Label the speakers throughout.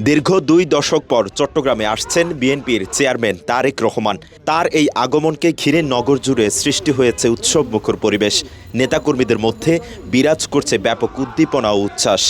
Speaker 1: দীর্ঘ 2 দশক পর চট্টগ্রামে আসছেন বিএনপির চেয়ারম্যান তারেক রহমান। তার এই আগমনকে ঘিরে নগর জুড়ে সৃষ্টি হয়েছে উৎসবমুখর পরিবেশ। নেতাকর্মীদের মধ্যে বিরাজ করছে ব্যাপক উদ্দীপনা ও উচ্ছ্বাস।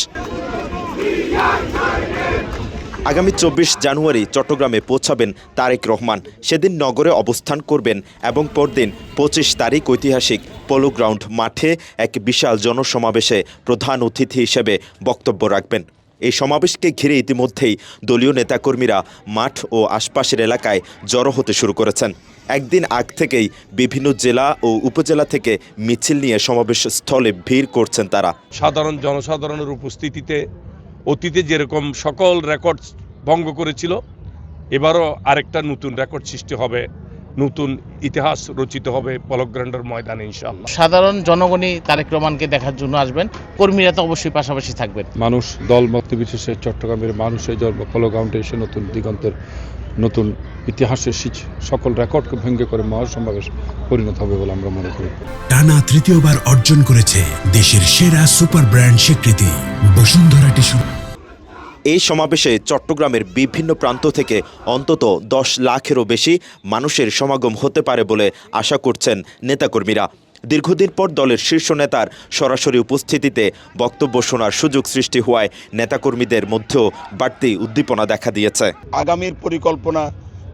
Speaker 1: আগামী 24 জানুয়ারি চট্টগ্রামে পৌঁছাবেন তারেক রহমান। সেদিন নগরে অবস্থান করবেন এবং পরদিন 25 তারিখ ঐতিহাসিক পোলো গ্রাউন্ড মাঠে এক বিশাল জনসমাবেশে প্রধান অতিথি হিসেবে বক্তব্য রাখবেন। এই সমাবেশকে ঘিরে ইতিমধ্যেই দলীয় নেতাকর্মীরা মাঠ ও আশপাশের এলাকায় জড়ো হতে শুরু করেছেন। একদিন আগ থেকেই বিভিন্ন জেলা ও উপজেলা থেকে মিছিল নিয়ে সমাবেশ স্থলে ভিড় করছেন তারা।
Speaker 2: সাধারণ জনসাধারণের উপস্থিতিতে অতীতে যেরকম সকল রেকর্ড ভঙ্গ করেছিল, এবারও আরেকটা নতুন রেকর্ড সৃষ্টি হবে, নতুন ইতিহাস রচিত হবে পলক গ্রাউন্ডের ময়দানে ইনশাআল্লাহ।
Speaker 3: সাধারণ জনগণই তারেক রহমানকে দেখার জন্য আসবেন, কর্মীরা তো অবশ্যই পাশাপাশি থাকবেন।
Speaker 4: মানুষ দল মত বিশেষে চট্টগ্রামের মানুষের জন্ম পলক গ্রাউন্ডে এসে নতুন দিগন্তের নতুন ইতিহাসের সকল রেকর্ডকে ভঙ্গ করে মহাসমাবেশ পরিণত হবে বলে আমরা মনে করি।
Speaker 5: টানা তৃতীয়বার অর্জন করেছে দেশের সেরা সুপার ব্র্যান্ড স্বীকৃতি বসুন্ধরা টিস্যু।
Speaker 1: এই সমাবেশে চট্টগ্রামের বিভিন্ন প্রান্ত থেকে অন্তত 10 লাখেরও বেশি মানুষের সমাগম হতে পারে বলে আশা করছেন নেতাকর্মীরা। দীর্ঘদিন পর দলের শীর্ষ নেতার সরাসরি উপস্থিতিতে বক্তব্য শোনার সুযোগ সৃষ্টি হওয়ায় নেতাকর্মীদের মধ্যেও বাড়তি উদ্দীপনা দেখা দিয়েছে।
Speaker 6: আগামীর পরিকল্পনা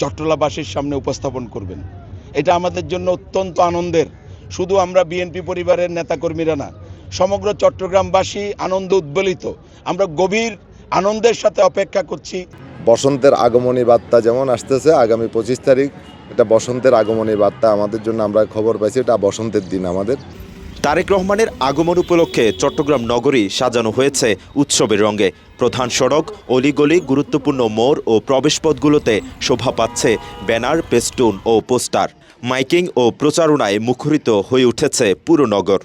Speaker 6: চট্টগ্রামবাসীর সামনে উপস্থাপন করবেন, এটা আমাদের জন্য অত্যন্ত আনন্দের। শুধু আমরা বিএনপি পরিবারের নেতাকর্মীরা না, সমগ্র চট্টগ্রামবাসী আনন্দ উদ্বেলিত। আমরা গভীর আনন্দের সাথে অপেক্ষা করছি।
Speaker 7: বসন্তের আগমনী বার্তা যেমন আসতেছে, আগামী 25 তারিখ এটা বসন্তের আগমনী বার্তা আমাদের জন্য, আমরা খবর পাইছি এটা বসন্তের দিন আমাদের।
Speaker 1: তারেক রহমানের আগমন উপলক্ষে চট্টগ্রাম নগরী সাজানো হয়েছে উৎসবের রঙে। প্রধান সড়ক, অলিগলি, গুরুত্বপূর্ণ মোড় ও প্রবেশপথগুলোতে শোভা পাচ্ছে ব্যানার, পেস্টুন ও পোস্টার। মাইকিং ও প্রচারণায় মুখরিত হয়ে উঠেছে পুরো নগর।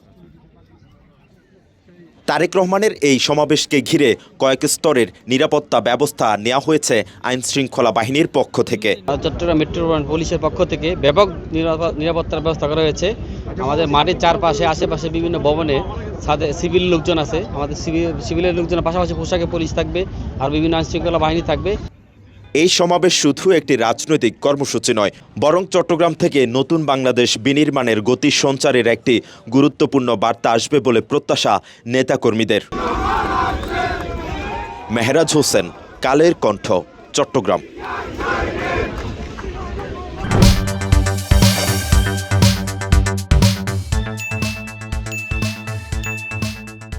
Speaker 1: তারেক রহমানের এই সমাবেশকে ঘিরে কয়েক স্তরের নিরাপত্তা ব্যবস্থা নেওয়া হয়েছে আইন শৃঙ্খলা বাহিনীর পক্ষ থেকে।
Speaker 8: চট্টগ্রাম মেট্রোপলিটন পুলিশের পক্ষ থেকে ব্যাপক নিরাপত্তার ব্যবস্থা করা হয়েছে। আমাদের মাঠের চারপাশে আশেপাশে বিভিন্ন ভবনে সিভিল লোকজন আছে, আমাদের সিভিলের লোকজনের পাশাপাশি পোশাকে পুলিশ থাকবে আর বিভিন্ন আইন শৃঙ্খলা বাহিনী থাকবে।
Speaker 1: এই সমাবেশ শুধু একটি রাজনৈতিক কর্মসূচি নয়, বরং চট্টগ্রাম থেকে নতুন বাংলাদেশ বিনির্মাণের গতি সঞ্চারের একটি গুরুত্বপূর্ণ বার্তা আসবে বলে প্রত্যাশা নেতাকর্মীদের। মেহরাজ হোসেন, কালের কণ্ঠ, চট্টগ্রাম।